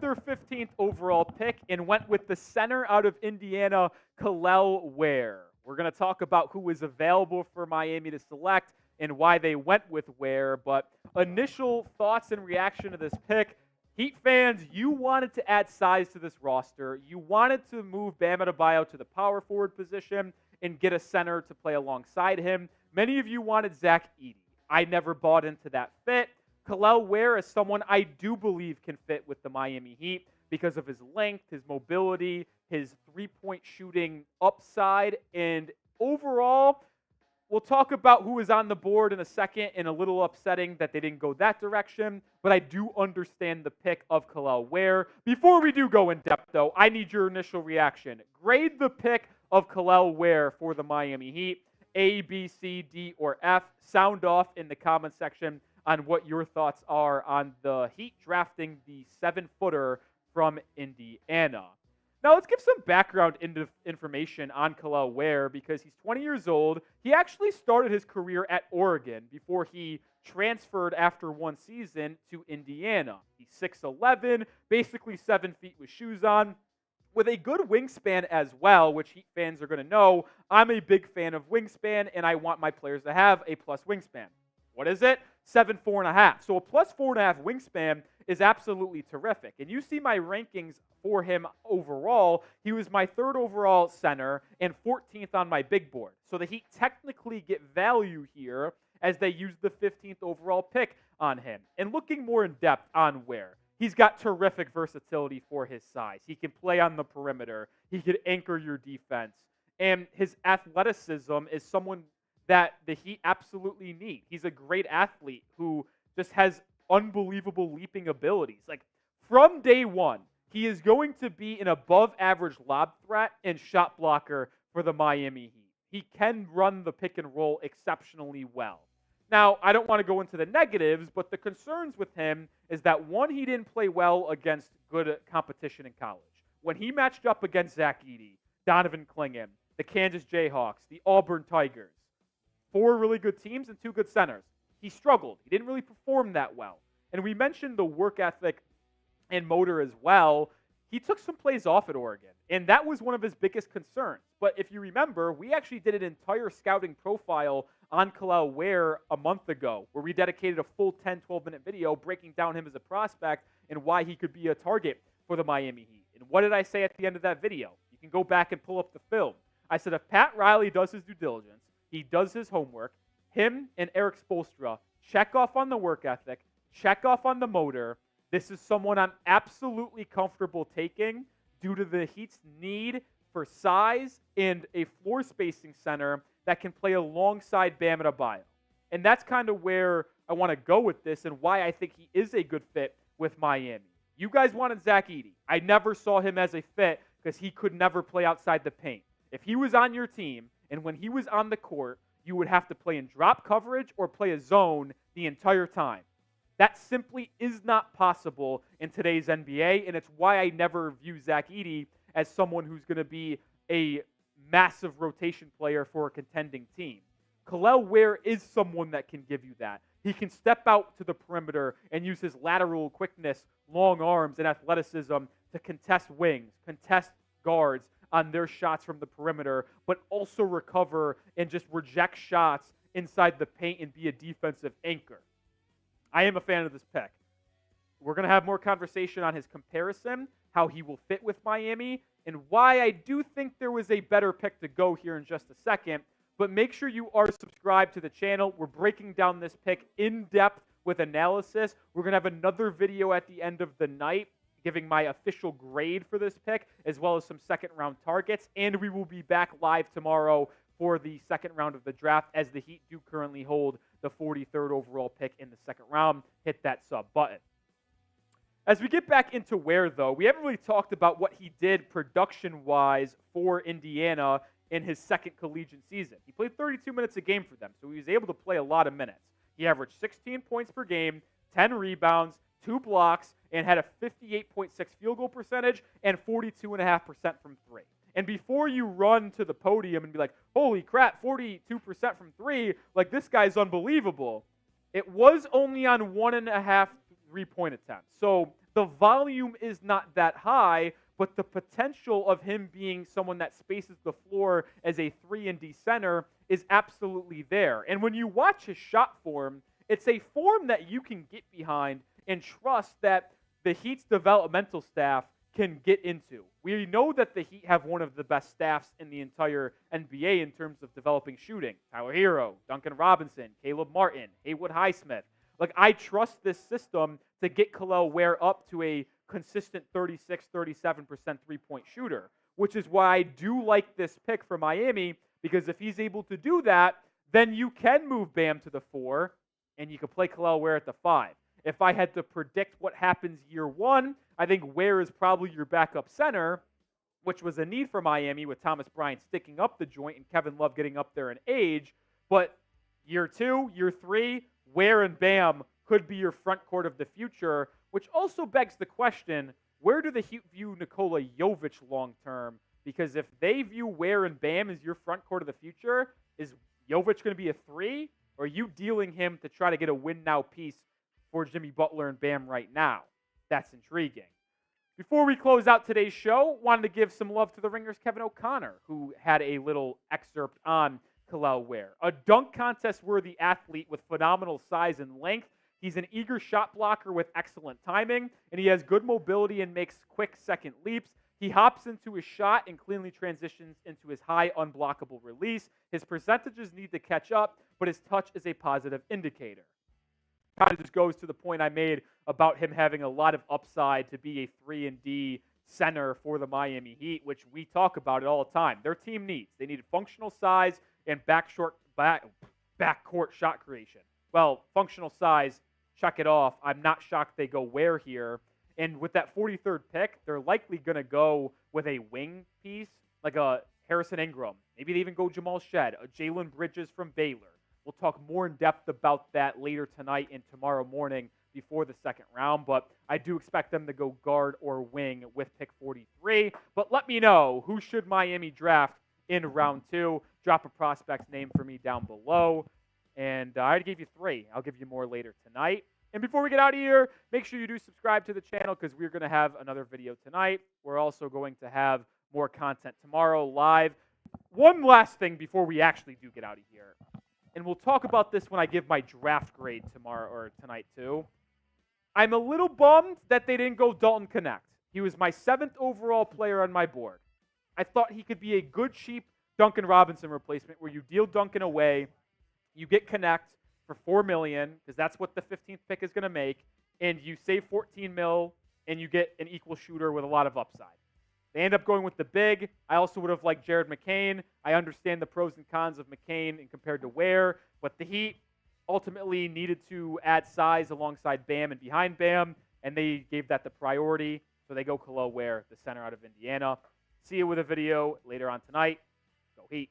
their 15th overall pick and went with the center out of Indiana, Kel'el Ware. We're going to talk about who is available for Miami to select and why they went with Ware. But initial thoughts and reaction to this pick. Heat fans, you wanted to add size to this roster. You wanted to move Bam Adebayo to the power forward position and get a center to play alongside him. Many of you wanted Zach Edey. I never bought into that fit. Kel'el Ware is someone I do believe can fit with the Miami Heat because of his length, his mobility, his three-point shooting upside, and overall, we'll talk about who is on the board in a second, and a little upsetting that they didn't go that direction, but I do understand the pick of Kel'el Ware. Before we do go in depth, though, I need your initial reaction. Grade the pick of Kel'el Ware for the Miami Heat. A, B, C, D, or F. Sound off in the comment section on what your thoughts are on the Heat drafting the 7-footer from Indiana. Now, let's give some background information on Kel'el Ware because he's 20 years old. He actually started his career at Oregon before he transferred after one season to Indiana. He's 6'11", basically 7 feet with shoes on, with a good wingspan as well, which Heat fans are going to know. I'm a big fan of wingspan, and I want my players to have a plus wingspan. What is it? 7'4.5". So a plus 4.5 wingspan is absolutely terrific. And you see my rankings for him overall. He was my 3rd overall center and 14th on my big board. So the Heat technically get value here as they use the 15th overall pick on him. And looking more in depth on Ware, he's got terrific versatility for his size. He can play on the perimeter. He can anchor your defense. And his athleticism is someone that the Heat absolutely need. He's a great athlete who just has unbelievable leaping abilities. Like, from day one, he is going to be an above-average lob threat and shot blocker for the Miami Heat. He can run the pick and roll exceptionally well. Now, I don't want to go into the negatives, but the concerns with him is that, one, he didn't play well against good competition in college. When he matched up against Zach Edey, Donovan Clingan, the Kansas Jayhawks, the Auburn Tigers, 4 really good teams and 2 good centers, he struggled. He didn't really perform that well. And we mentioned the work ethic and motor as well. He took some plays off at Oregon, and that was one of his biggest concerns. But if you remember, we actually did an entire scouting profile on Kel'el Ware a month ago, where we dedicated a full 10, 12-minute video breaking down him as a prospect and why he could be a target for the Miami Heat. And what did I say at the end of that video? You can go back and pull up the film. I said if Pat Riley does his due diligence, he does his homework, him and Erik Spolstra check off on the work ethic, check off on the motor, this is someone I'm absolutely comfortable taking due to the Heat's need for size and a floor spacing center that can play alongside Bam Adebayo. And that's kind of where I want to go with this and why I think he is a good fit with Miami. You guys wanted Zach Edey. I never saw him as a fit because he could never play outside the paint. If he was on your team and when he was on the court, you would have to play in drop coverage or play a zone the entire time. That simply is not possible in today's NBA, and it's why I never view Zach Edey as someone who's going to be a massive rotation player for a contending team. Kel'el Ware is someone that can give you that. He can step out to the perimeter and use his lateral quickness, long arms, and athleticism to contest wings, contest guards on their shots from the perimeter, but also recover and just reject shots inside the paint and be a defensive anchor. I am a fan of this pick. We're going to have more conversation on his comparison, how he will fit with Miami, and why I do think there was a better pick to go here in just a second. But make sure you are subscribed to the channel. We're breaking down this pick in depth with analysis. We're going to have another video at the end of the night giving my official grade for this pick, as well as some second-round targets. And we will be back live tomorrow for the second round of the draft, as the Heat do currently hold the 43rd overall pick in the second round. Hit that sub button. As we get back into Ware, though, we haven't really talked about what he did production-wise for Indiana in his second collegiate season. He played 32 minutes a game for them, so he was able to play a lot of minutes. He averaged 16 points per game, 10 rebounds, 2 blocks, and had a 58.6 field goal percentage and 42.5% from 3. And before you run to the podium and be like, holy crap, 42% from 3, like this guy's unbelievable, it was only on 1.5 3-point attempts. So The volume is not that high, but the potential of him being someone that spaces the floor as a 3-and-D center is absolutely there. And when you watch his shot form, it's a form that you can get behind and trust that the Heat's developmental staff can get into. We know that the Heat have one of the best staffs in the entire NBA in terms of developing shooting. Tyler Herro, Duncan Robinson, Caleb Martin, Haywood Highsmith. Like, I trust this system to get Kel'el Ware up to a consistent 36, 37% three-point shooter, which is why I do like this pick for Miami, because if he's able to do that, then you can move Bam to the 4, and you can play Kel'el Ware at the 5. If I had to predict what happens year 1, I think Ware is probably your backup center, which was a need for Miami with Thomas Bryant sticking up the joint and Kevin Love getting up there in age. But year 2, year 3, Ware and Bam could be your front court of the future, which also begs the question, where do the Heat view Nikola Jovic long term? Because if they view Ware and Bam as your front court of the future, is Jovic going to be a 3? Or are you dealing him to try to get a win-now piece for Jimmy Butler and Bam right now? That's intriguing. Before we close out today's show, wanted to give some love to the Ringer's Kevin O'Connor, who had a little excerpt on Kel'el Ware. A dunk contest-worthy athlete with phenomenal size and length. He's an eager shot blocker with excellent timing, and he has good mobility and makes quick second leaps. He hops into his shot and cleanly transitions into his high unblockable release. His percentages need to catch up, but his touch is a positive indicator. Kind of just goes to the point I made about him having a lot of upside to be a 3-and-D center for the Miami Heat, which we talk about it all the time. Their team needs. They needed functional size and backcourt shot creation. Well, functional size, check it off. I'm not shocked they go Ware here. And with that 43rd pick, they're likely going to go with a wing piece, like a Harrison Ingram. Maybe they even go Jamal Shed, a Jalen Bridges from Baylor. We'll talk more in depth about that later tonight and tomorrow morning before the second round, but I do expect them to go guard or wing with pick 43. But let me know, who should Miami draft in round 2? Drop a prospect's name for me down below. And I already gave you 3. I'll give you more later tonight. And before we get out of here, make sure you do subscribe to the channel, because we're going to have another video tonight. We're also going to have more content tomorrow live. One last thing before we actually do get out of here. And we'll talk about this when I give my draft grade tomorrow or tonight too. I'm a little bummed that they didn't go Dalton Knecht. He was my 7th overall player on my board. I thought he could be a good, cheap Duncan Robinson replacement where you deal Duncan away, you get Knecht for $4 million, because that's what the 15th pick is going to make, and you save $14 million, and you get an equal shooter with a lot of upside. They end up going with the big. I also would have liked Jared McCain. I understand the pros and cons of McCain and compared to Ware, but the Heat ultimately needed to add size alongside Bam and behind Bam, and they gave that the priority, so they go Kel'el Ware, the center out of Indiana. See you with a video later on tonight. Go Heat.